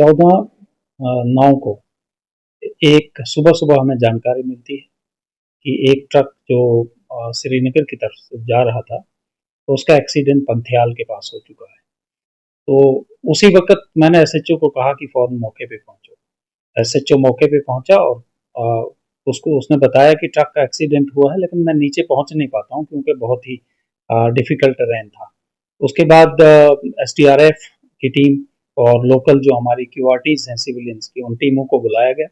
14/9 को एक सुबह-सुबह हमें जानकारी मिलती है कि एक ट्रक जो श्रीनगर की तरफ से जा रहा था, तो उसका एक्सीडेंट पंथियाल के पास हो चुका है। तो उसी वक़्त मैंने एसएचओ को कहा कि फ़ौरन मौके पे पहुँचो। एसएचओ मौके पे पहुँचा और उसको उसने बताया कि ट्रक का एक्सीडेंट हुआ है, लेकिन मैं नीचे पहुँच नहीं पाता हूँ क्योंकि बहुत ही डिफ़िकल्ट टर्रेन था। उसके बाद एसडीआरएफ की टीम और लोकल जो हमारी क्यूआरटीज़ हैं सिविलियंस की, उन टीमों को बुलाया गया,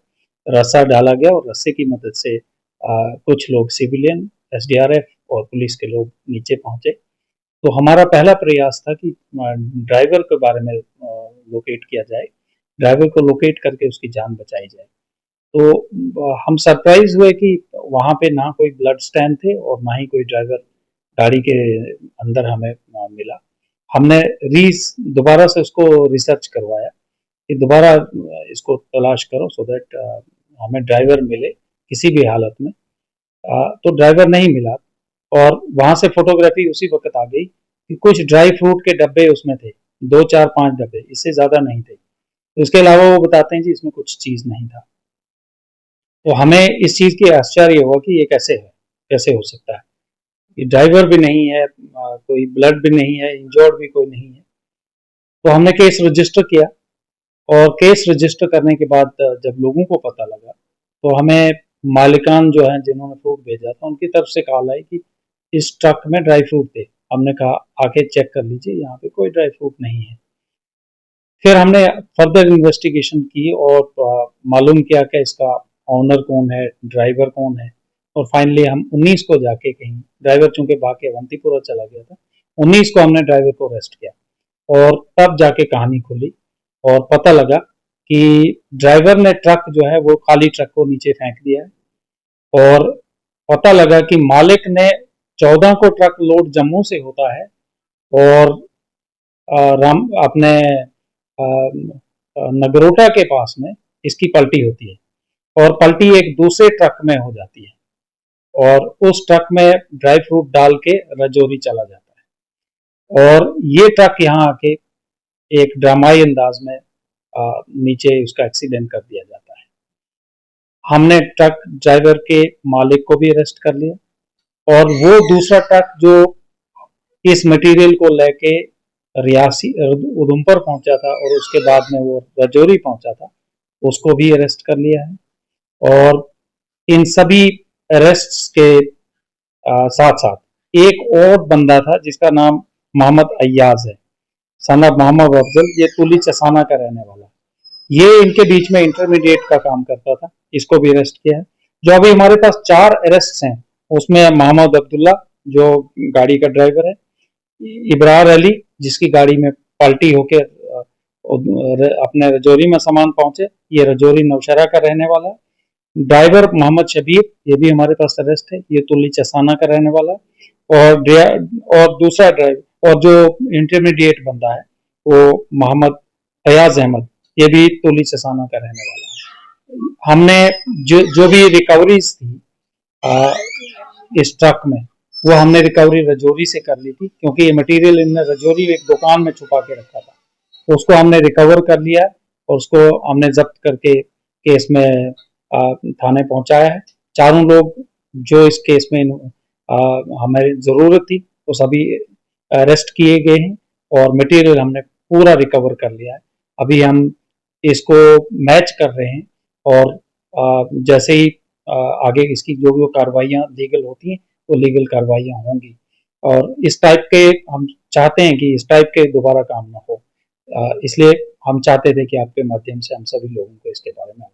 रस्सा डाला गया और रस्से की मदद से कुछ लोग सिविलियन, एसडीआरएफ और पुलिस के लोग नीचे पहुँचे। तो हमारा पहला प्रयास था कि ड्राइवर के बारे में लोकेट किया जाए, ड्राइवर को लोकेट करके उसकी जान बचाई जाए। तो हम सरप्राइज़ हुए कि वहाँ पे ना कोई ब्लड स्टैंड थे और ना ही कोई ड्राइवर गाड़ी के अंदर हमें मिला। हमने दोबारा से उसको रिसर्च करवाया कि दोबारा इसको तलाश करो सो दैट हमें ड्राइवर मिले किसी भी हालत में। तो ड्राइवर नहीं मिला और वहाँ से फोटोग्राफी उसी वक़्त आ गई कि कुछ ड्राई फ्रूट के डब्बे उसमें थे, 2, 4, 5 डब्बे, इससे ज़्यादा नहीं थे। इसके अलावा वो बताते हैं जी इसमें कुछ चीज़ नहीं था। तो हमें इस चीज़ की आश्चर्य हुआ कि ये कैसे है, कैसे हो सकता है? कि ड्राइवर भी नहीं है, कोई ब्लड भी नहीं है, इंजर्ड भी कोई नहीं है। तो हमने केस रजिस्टर किया और केस रजिस्टर करने के बाद जब लोगों को पता लगा, तो हमें मालिकान जो हैं जिन्होंने फ्रूट भेजा था, उनकी तरफ से कॉल आई कि इस ट्रक में ड्राई फ्रूट थे। हमने कहा आके चेक कर लीजिए, यहाँ पे कोई ड्राई फ्रूट नहीं है। फिर हमने फर्दर इन्वेस्टिगेशन की और मालूम किया कि इसका ओनर कौन है, ड्राइवर कौन है और फाइनली हम 19 को जाके कहीं, ड्राइवर चूंकि भाग के अवंतीपुरा चला गया था, 19 को हमने ड्राइवर को अरेस्ट किया और तब जाके कहानी खुली और पता लगा कि ड्राइवर ने ट्रक जो है वो खाली ट्रक को नीचे फेंक दिया है और पता लगा कि मालिक ने 14 को ट्रक लोड जम्मू से होता है और राम अपने नगरोटा के पास में इसकी पलटी होती है और पलटी एक दूसरे ट्रक में हो जाती है और उस ट्रक में ड्राई फ्रूट डाल के रजौरी चला जाता है और ये ट्रक यहाँ आके एक ड्रामाई अंदाज में नीचे उसका एक्सीडेंट कर दिया जाता है। हमने ट्रक ड्राइवर के मालिक को भी अरेस्ट कर लिया और वो दूसरा ट्रक जो इस मटेरियल को लेके रियासी उधमपुर पहुंचा था और उसके बाद में वो रजौरी पहुंचा था, उसको भी अरेस्ट कर लिया है। और इन सभी अरेस्ट्स के साथ साथ एक और बंदा था जिसका नाम मोहम्मद अय्याज है, सन ऑफ मोहम्मद अफजल, ये तुली चसाना का रहने वाला, ये इनके बीच में इंटरमीडिएट का काम करता था, इसको भी अरेस्ट किया है। जो अभी हमारे पास 4 अरेस्ट हैं उसमें मोहम्मद अब्दुल्ला जो गाड़ी का ड्राइवर है, इब्रार अली जिसकी गाड़ी में पलटी होके अपने रजौरी में सामान पहुंचे, ये रजौरी नौशहरा का रहने वाला है। ड्राइवर मोहम्मद शबीर, ये भी हमारे पास अरेस्ट है, ये तुली चसाना का रहने वाला है। और दूसरा ड्राइवर और जो इंटरमीडिएट बंदा है वो मोहम्मद फयाज अहमद, ये भी तुली चसाना का रहने वाला है। हमने जो भी रिकवरीज थी इस ट्रक में, वो हमने रिकवरी रजौरी से कर ली थी क्योंकि ये मटेरियल इनने रजौरी एक दुकान में छुपा के रखा था, तो उसको हमने रिकवर कर लिया और उसको हमने जब्त करके केस में थाने पहुंचाया है। चारों लोग जो इस केस में हमें ज़रूरत थी वो सभी अरेस्ट किए गए हैं और मटेरियल हमने पूरा रिकवर कर लिया है। अभी हम इसको मैच कर रहे हैं और जैसे ही आगे इसकी जो भी कार्रवाइयाँ लीगल होती हैं वो लीगल कार्रवाइयाँ होंगी और इस टाइप के हम चाहते हैं कि इस टाइप के दोबारा काम ना हो, इसलिए हम चाहते थे कि आपके माध्यम से हम सभी लोगों को इसके बारे में